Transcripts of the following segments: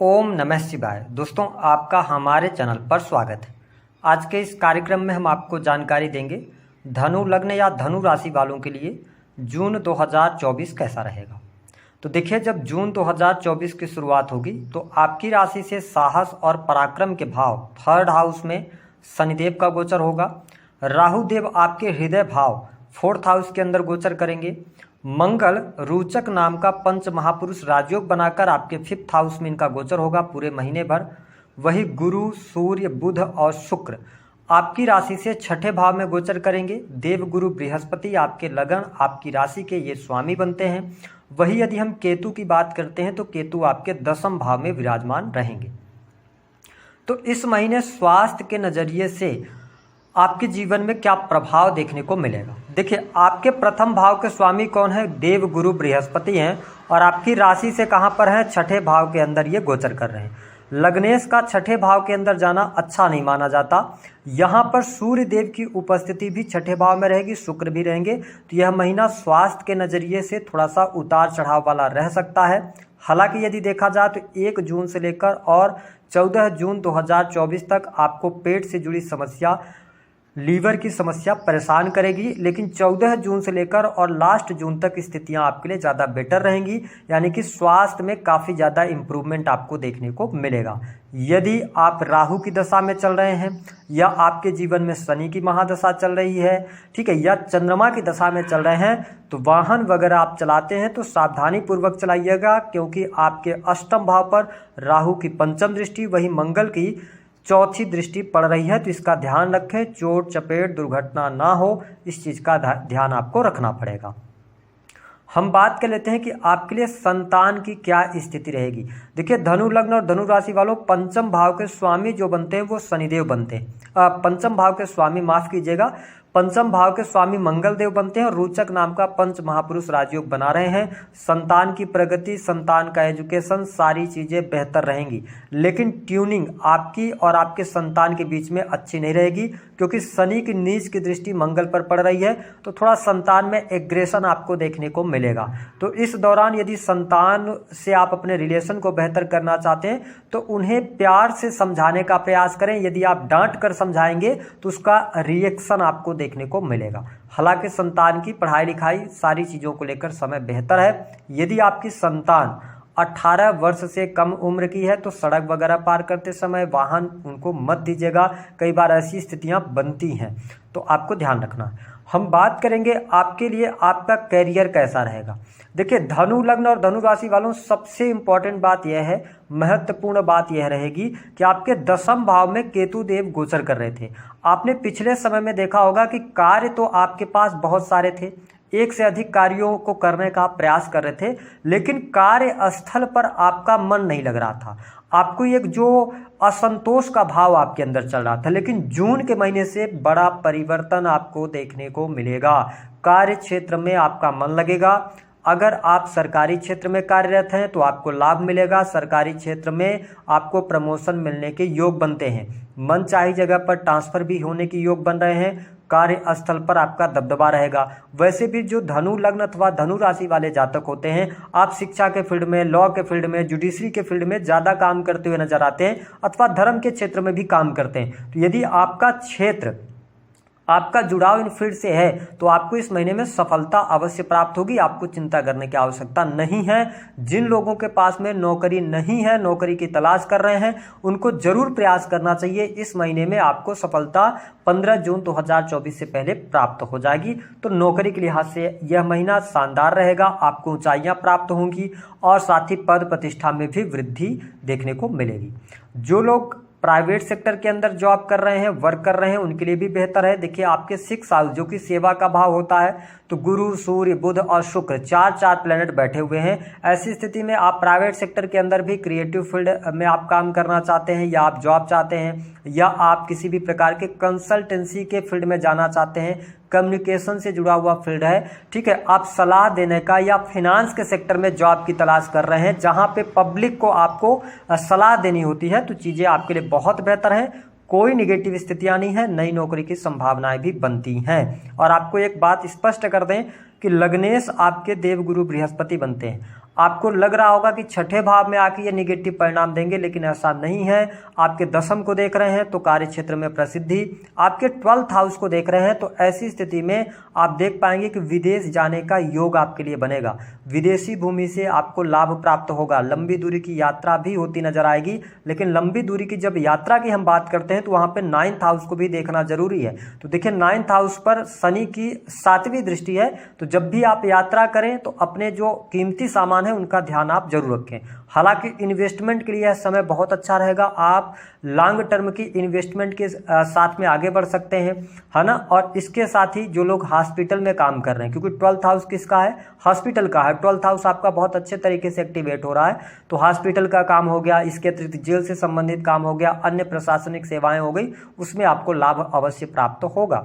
ओम नमः शिवाय। दोस्तों, आपका हमारे चैनल पर स्वागत है। आज के इस कार्यक्रम में हम आपको जानकारी देंगे धनु लग्न या धनु राशि वालों के लिए जून 2024 कैसा रहेगा। तो देखिए, जब जून 2024 की शुरुआत होगी तो आपकी राशि से साहस और पराक्रम के भाव थर्ड हाउस में शनिदेव का गोचर होगा। राहु देव आपके हृदय भाव फोर्थ हाउस के अंदर गोचर करेंगे। मंगल रोचक नाम का पंच महापुरुष राजयोग बनाकर आपके फिफ्थ हाउस में इनका गोचर होगा पूरे महीने भर। वही गुरु, सूर्य, बुध और शुक्र आपकी राशि से छठे भाव में गोचर करेंगे। देव गुरु बृहस्पति आपके लगन, आपकी राशि के ये स्वामी बनते हैं। वही यदि हम केतु की बात करते हैं तो केतु आपके दसम भाव में विराजमान रहेंगे। तो इस महीने स्वास्थ्य के नज़रिए से आपके जीवन में क्या प्रभाव देखने को मिलेगा। देखिए, आपके प्रथम भाव के स्वामी कौन है? देव गुरु बृहस्पति हैं और आपकी राशि से कहाँ पर है? छठे भाव के अंदर ये गोचर कर रहे हैं। लग्नेश का छठे भाव के अंदर जाना अच्छा नहीं माना जाता। यहाँ पर सूर्य देव की उपस्थिति भी छठे भाव में रहेगी, शुक्र भी रहेंगे। तो यह महीना स्वास्थ्य के नज़रिए से थोड़ा सा उतार चढ़ाव वाला रह सकता है। हालांकि यदि देखा जाए तो 1 जून से लेकर और 14 जून 2024 तक आपको पेट से जुड़ी समस्या, लीवर की समस्या परेशान करेगी, लेकिन 14 जून से लेकर और लास्ट जून तक स्थितियां आपके लिए ज़्यादा बेटर रहेंगी। यानी कि स्वास्थ्य में काफ़ी ज़्यादा इम्प्रूवमेंट आपको देखने को मिलेगा। यदि आप राहु की दशा में चल रहे हैं या आपके जीवन में शनि की महादशा चल रही है, ठीक है, या चंद्रमा की दशा में चल रहे हैं, तो वाहन वगैरह आप चलाते हैं तो सावधानी पूर्वक चलाइएगा, क्योंकि आपके अष्टम भाव पर राहु की पंचम दृष्टि, वही मंगल की चौथी दृष्टि पड़ रही है। तो इसका ध्यान रखें, चोट चपेट दुर्घटना ना हो, इस चीज़ का ध्यान आपको रखना पड़ेगा। हम बात कर लेते हैं कि आपके लिए संतान की क्या स्थिति रहेगी। देखिए, धनु लग्न और धनु राशि वालों, पंचम भाव के स्वामी जो बनते हैं वो शनिदेव बनते हैं। पंचम भाव के स्वामी, माफ कीजिएगा, पंचम भाव के स्वामी मंगल देव बनते हैं और रोचक नाम का पंच महापुरुष राजयोग बना रहे हैं। संतान की प्रगति, संतान का एजुकेशन, सारी चीज़ें बेहतर रहेंगी। लेकिन ट्यूनिंग आपकी और आपके संतान के बीच में अच्छी नहीं रहेगी, क्योंकि शनि की नीच की दृष्टि मंगल पर पड़ रही है। तो थोड़ा संतान में एग्रेशन आपको देखने को मिलेगा। तो इस दौरान यदि संतान से आप अपने रिलेशन को बेहतर करना चाहते हैं तो उन्हें प्यार से समझाने का प्रयास करें। यदि आप डांट कर समझाएंगे तो उसका रिएक्शन आपको देखने को मिलेगा। हालांकि संतान की पढ़ाई लिखाई सारी चीज़ों को लेकर समय बेहतर है। यदि आपकी संतान 18 वर्ष से कम उम्र की है तो सड़क वगैरह पार करते समय वाहन उनको मत दीजिएगा। कई बार ऐसी स्थितियां बनती हैं, तो आपको ध्यान रखना है। हम बात करेंगे आपके लिए आपका कैरियर कैसा रहेगा। देखिए, धनु लग्न और धनु राशि वालों, सबसे इम्पॉर्टेंट बात यह है, महत्वपूर्ण बात यह रहेगी कि आपके दसम भाव में केतु देव गोचर कर रहे थे। आपने पिछले समय में देखा होगा कि कार्य तो आपके पास बहुत सारे थे, एक से अधिक कार्यों को करने का प्रयास कर रहे थे, लेकिन कार्य स्थल पर आपका मन नहीं लग रहा था। आपको एक जो असंतोष का भाव आपके अंदर चल रहा था। लेकिन जून के महीने से बड़ा परिवर्तन आपको देखने को मिलेगा। कार्य क्षेत्र में आपका मन लगेगा। अगर आप सरकारी क्षेत्र में कार्यरत हैं तो आपको लाभ मिलेगा। सरकारी क्षेत्र में आपको प्रमोशन मिलने के योग बनते हैं। मनचाही जगह पर ट्रांसफर भी होने के योग बन रहे हैं। कार्य स्थल पर आपका दबदबा रहेगा। वैसे भी जो धनु लग्न अथवा धनु राशि वाले जातक होते हैं, आप शिक्षा के फील्ड में, लॉ के फील्ड में, जुडिशरी के फील्ड में ज़्यादा काम करते हुए नजर आते हैं, अथवा धर्म के क्षेत्र में भी काम करते हैं। तो यदि आपका क्षेत्र, आपका जुड़ाव इन फील्ड से है तो आपको इस महीने में सफलता अवश्य प्राप्त होगी। आपको चिंता करने की आवश्यकता नहीं है। जिन लोगों के पास में नौकरी नहीं है, नौकरी की तलाश कर रहे हैं, उनको जरूर प्रयास करना चाहिए। इस महीने में आपको सफलता 15 जून 2024 से पहले प्राप्त हो जाएगी। तो नौकरी के लिहाज से यह महीना शानदार रहेगा। आपको ऊंचाइयां प्राप्त होंगी और साथ ही पद प्रतिष्ठा में भी वृद्धि देखने को मिलेगी। जो लोग प्राइवेट सेक्टर के अंदर जॉब कर रहे हैं, वर्क कर रहे हैं, उनके लिए भी बेहतर है। देखिए, आपके 6 हाउस जो कि सेवा का भाव होता है, तो गुरु, सूर्य, बुध और शुक्र, 4 प्लैनेट बैठे हुए हैं। ऐसी स्थिति में आप प्राइवेट सेक्टर के अंदर भी क्रिएटिव फील्ड में आप काम करना चाहते हैं, या आप जॉब चाहते हैं, या आप किसी भी प्रकार के कंसल्टेंसी के फील्ड में जाना चाहते हैं, कम्युनिकेशन से जुड़ा हुआ फील्ड है, ठीक है, आप सलाह देने का या फाइनेंस के सेक्टर में जॉब की तलाश कर रहे हैं, जहां पे पब्लिक को आपको सलाह देनी होती है, तो चीज़ें आपके लिए बहुत बेहतर हैं। कोई निगेटिव स्थितियां नहीं है। नई नौकरी की संभावनाएं भी बनती हैं। और आपको एक बात स्पष्ट कर दें कि लग्नेश आपके देवगुरु बृहस्पति बनते हैं। आपको लग रहा होगा कि छठे भाव में आके ये निगेटिव परिणाम देंगे, लेकिन ऐसा नहीं है। आपके दशम को देख रहे हैं तो कार्य क्षेत्र में प्रसिद्धि, आपके 12th हाउस को देख रहे हैं तो ऐसी स्थिति में आप देख पाएंगे कि विदेश जाने का योग आपके लिए बनेगा। विदेशी भूमि से आपको लाभ प्राप्त होगा। लंबी दूरी की यात्रा भी होती नजर आएगी, लेकिन लंबी दूरी की जब यात्रा की हम बात करते हैं तो वहां पे 9th हाउस को भी देखना जरूरी है। तो देखिए 9th हाउस पर शनि की 7वीं दृष्टि है, तो जब भी आप यात्रा करें तो अपने जो कीमती सामान है उनका ध्यान आप जरूर रखें। हालांकि इन्वेस्टमेंट के लिए यह समय बहुत अच्छा रहेगा। आप लॉन्ग टर्म की इन्वेस्टमेंट के साथ में आगे बढ़ सकते हैं, है ना। और इसके साथ ही जो लोग हॉस्पिटल में काम कर रहे हैं, क्योंकि 12th हाउस किसका है, हॉस्पिटल का है। 12th हाउस आपका बहुत अच्छे तरीके से एक्टिवेट हो रहा है, तो हॉस्पिटल का काम हो गया, इसके अतिरिक्त जेल से संबंधित काम हो गया, अन्य प्रशासनिक सेवाएं हो गई, उसमें आपको लाभ अवश्य प्राप्त होगा।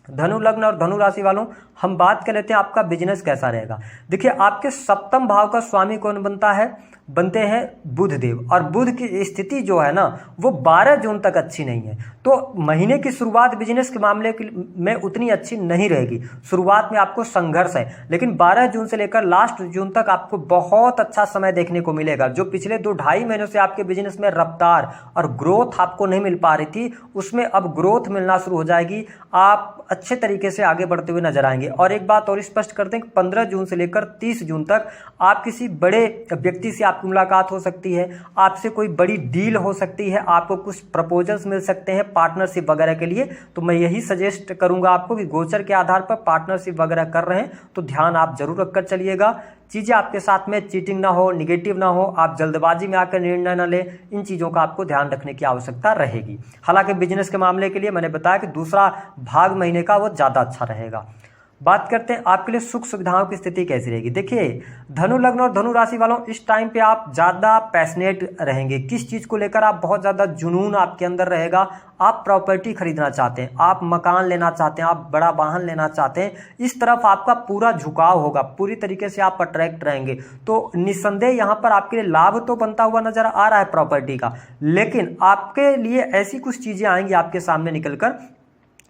धनु लग्न और धनु राशि वालों, हम बात कर लेते हैं आपका बिजनेस कैसा रहेगा। देखिए आपके सप्तम भाव का स्वामी कौन बनता है, बनते हैं बुध देव, और बुध की स्थिति जो है ना वो 12 जून तक अच्छी नहीं है। तो महीने की शुरुआत बिजनेस के मामले में उतनी अच्छी नहीं रहेगी। शुरुआत में आपको संघर्ष है, लेकिन 12 जून से लेकर लास्ट जून तक आपको बहुत अच्छा समय देखने को मिलेगा। जो पिछले 2-2.5 महीनों से आपके बिजनेस में रफ्तार और ग्रोथ आपको नहीं मिल पा रही थी, उसमें अब ग्रोथ मिलना शुरू हो जाएगी। आप अच्छे तरीके से आगे बढ़ते हुए नजर आएंगे। और एक बात और स्पष्ट करते हैं कि 15 जून से लेकर 30 जून तक आप किसी बड़े व्यक्ति से आपकी मुलाकात हो सकती है, आपसे कोई बड़ी डील हो सकती है, आपको कुछ प्रपोजल्स मिल सकते हैं पार्टनरशिप वगैरह के लिए। तो मैं यही सजेस्ट करूंगा आपको कि गोचर के आधार पर पार्टनरशिप वगैरह कर रहे हैं तो ध्यान आप जरूर रखकर चलिएगा। चीजें आपके साथ में चीटिंग ना हो, निगेटिव ना हो, आप जल्दबाजी में आकर निर्णय ना लें, इन चीजों का आपको ध्यान रखने की आवश्यकता रहेगी। हालांकि बिजनेस के मामले के लिए मैंने बताया कि दूसरा भाग महीने का वो ज्यादा अच्छा रहेगा। बात करते हैं आपके लिए सुख सुविधाओं की स्थिति कैसी रहेगी। देखिए धनु लग्न और धनु राशि वालों, इस टाइम पे आप ज्यादा पैशनेट रहेंगे। किस चीज को लेकर आप बहुत ज्यादा जुनून आपके अंदर रहेगा। आप प्रॉपर्टी खरीदना चाहते हैं, आप मकान लेना चाहते हैं, आप बड़ा वाहन लेना चाहते हैं, इस तरफ आपका पूरा झुकाव होगा, पूरी तरीके से आप अट्रैक्ट रहेंगे। तो निस्संदेह यहाँ पर आपके लिए लाभ तो बनता हुआ नजर आ रहा है प्रॉपर्टी का, लेकिन आपके लिए ऐसी कुछ चीजें आएंगी आपके सामने निकलकर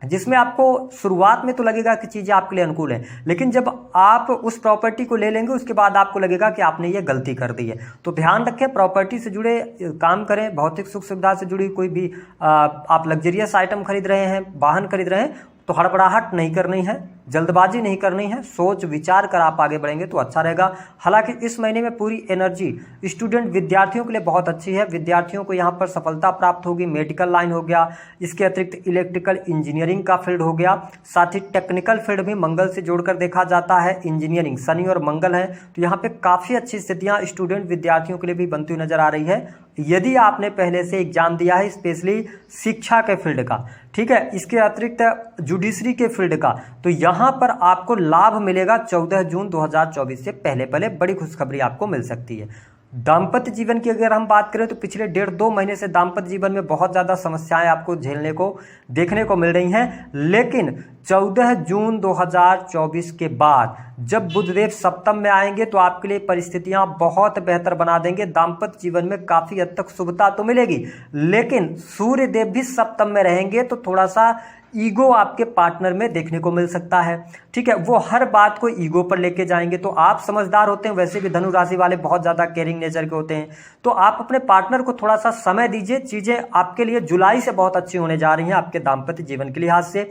जिसमें आपको शुरुआत में तो लगेगा कि चीजें आपके लिए अनुकूल है, लेकिन जब आप उस प्रॉपर्टी को ले लेंगे उसके बाद आपको लगेगा कि आपने ये गलती कर दी है। तो ध्यान रखें, प्रॉपर्टी से जुड़े काम करें। भौतिक सुख सुविधा से जुड़ी कोई भी आप लग्जरियस आइटम खरीद रहे हैं, वाहन खरीद रहे हैं, तो हड़बड़ाहट नहीं करनी है, जल्दबाजी नहीं करनी है, सोच विचार कर आप आगे बढ़ेंगे तो अच्छा रहेगा। हालांकि इस महीने में पूरी एनर्जी स्टूडेंट विद्यार्थियों के लिए बहुत अच्छी है। विद्यार्थियों को यहाँ पर सफलता प्राप्त होगी। मेडिकल लाइन हो गया, इसके अतिरिक्त इलेक्ट्रिकल इंजीनियरिंग का फील्ड हो गया, साथ ही टेक्निकल फील्ड भी मंगल से जोड़कर देखा जाता है। इंजीनियरिंग शनि और मंगल है, तो यहाँ पे काफी अच्छी स्थितियां स्टूडेंट विद्यार्थियों के लिए भी बनती हुई नजर आ रही है। यदि आपने पहले से एग्जाम दिया है स्पेशली शिक्षा के फील्ड का, ठीक है, इसके अतिरिक्त जुडिशरी के फील्ड का, तो यहां पर आपको लाभ मिलेगा 14 जून 2024 से पहले पहले बड़ी खुशखबरी आपको मिल सकती है। दाम्पत्य जीवन की अगर हम बात करें तो पिछले 1.5-2 महीने से दाम्पत्य जीवन में बहुत ज्यादा समस्याएं आपको झेलने को देखने को मिल रही हैं, लेकिन 14 जून 2024 के बाद जब बुधदेव सप्तम में आएंगे तो आपके लिए परिस्थितियां बहुत बेहतर बना देंगे। दाम्पत्य जीवन में काफी हद तक शुभता तो मिलेगी, लेकिन सूर्य देव भी सप्तम में रहेंगे तो थोड़ा सा ईगो आपके पार्टनर में देखने को मिल सकता है। ठीक है, वो हर बात को ईगो पर लेके जाएंगे। तो आप समझदार होते हैं, वैसे भी धनु राशि वाले बहुत ज्यादा केयरिंग नेचर के होते हैं, तो आप अपने पार्टनर को थोड़ा सा समय दीजिए। चीजें आपके लिए जुलाई से बहुत अच्छी होने जा रही हैं आपके दाम्पत्य जीवन के लिहाज से।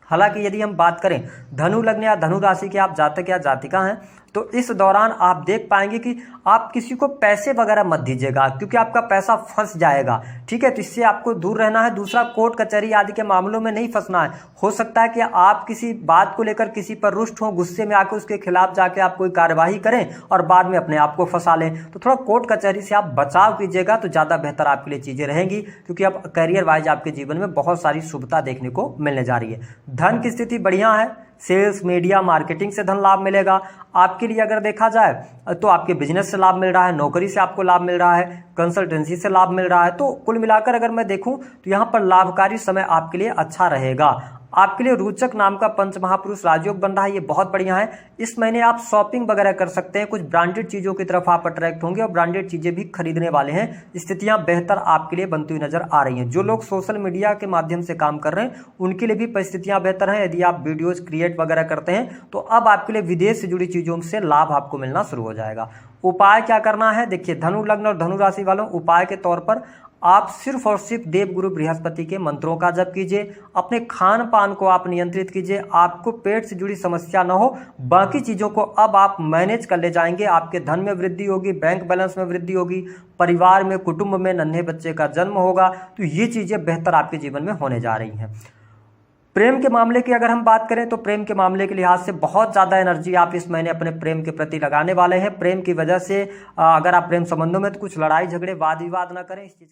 हालांकि यदि हम बात करें धनु लग्न या धनु राशि के आप जातक या जातिका हैं, तो इस दौरान आप देख पाएंगे कि आप किसी को पैसे वगैरह मत दीजिएगा, क्योंकि आपका पैसा फंस जाएगा। ठीक है, तो इससे आपको दूर रहना है। दूसरा, कोर्ट कचहरी आदि के मामलों में नहीं फंसना है। हो सकता है कि आप किसी बात को लेकर किसी पर रुष्ट हो, गुस्से में आकर उसके खिलाफ जाके आप कोई कार्यवाही करें और बाद में अपने आप को फंसा लें। तो थोड़ा कोर्ट कचहरी से आप बचाव कीजिएगा तो ज्यादा बेहतर आपके लिए चीजें रहेंगी, क्योंकि अब करियर वाइज आपके जीवन में बहुत सारी शुभता देखने को मिलने जा रही है। धन की स्थिति बढ़िया है, सेल्स, मीडिया, मार्केटिंग से धन लाभ मिलेगा। आपके लिए अगर देखा जाए तो आपके बिजनेस से लाभ मिल रहा है, नौकरी से आपको लाभ मिल रहा है, कंसल्टेंसी से लाभ मिल रहा है। तो कुल मिलाकर अगर मैं देखूं तो यहाँ पर लाभकारी समय आपके लिए अच्छा रहेगा। आपके लिए रोचक नाम का पंच महापुरुष राजयोग बन रहा है, ये बहुत बढ़िया है। इस महीने आप शॉपिंग वगैरह कर सकते हैं, कुछ ब्रांडेड चीजों की तरफ आप अट्रैक्ट होंगे और ब्रांडेड चीजें भी खरीदने वाले हैं। स्थितियां बेहतर आपके लिए बनती हुई नजर आ रही हैं। जो लोग सोशल मीडिया के माध्यम से काम कर रहे हैं उनके लिए भी परिस्थितियां बेहतर हैं। यदि आप वीडियोज क्रिएट वगैरह करते हैं तो अब आपके लिए विदेश से जुड़ी चीजों से लाभ आपको मिलना शुरू हो जाएगा। उपाय क्या करना है, देखिए धनु लग्न और धनु राशि वालों, उपाय के तौर पर आप सिर्फ और सिर्फ देवगुरु बृहस्पति के मंत्रों का जप कीजिए। अपने खान पान को आप नियंत्रित कीजिए। आपको पेट से जुड़ी समस्या ना हो, बाकी चीज़ों को अब आप मैनेज कर ले जाएंगे। आपके धन में वृद्धि होगी, बैंक बैलेंस में वृद्धि होगी, परिवार में कुटुंब में नन्हे बच्चे का जन्म होगा। तो ये चीज़ें बेहतर आपके जीवन में होने जा रही हैं। प्रेम के मामले की अगर हम बात करें तो प्रेम के मामले के लिहाज से बहुत ज़्यादा एनर्जी आप इस महीने अपने प्रेम के प्रति लगाने वाले हैं। प्रेम की वजह से अगर आप प्रेम संबंधों में तो कुछ लड़ाई झगड़े वाद विवाद ना करें। इस चीज़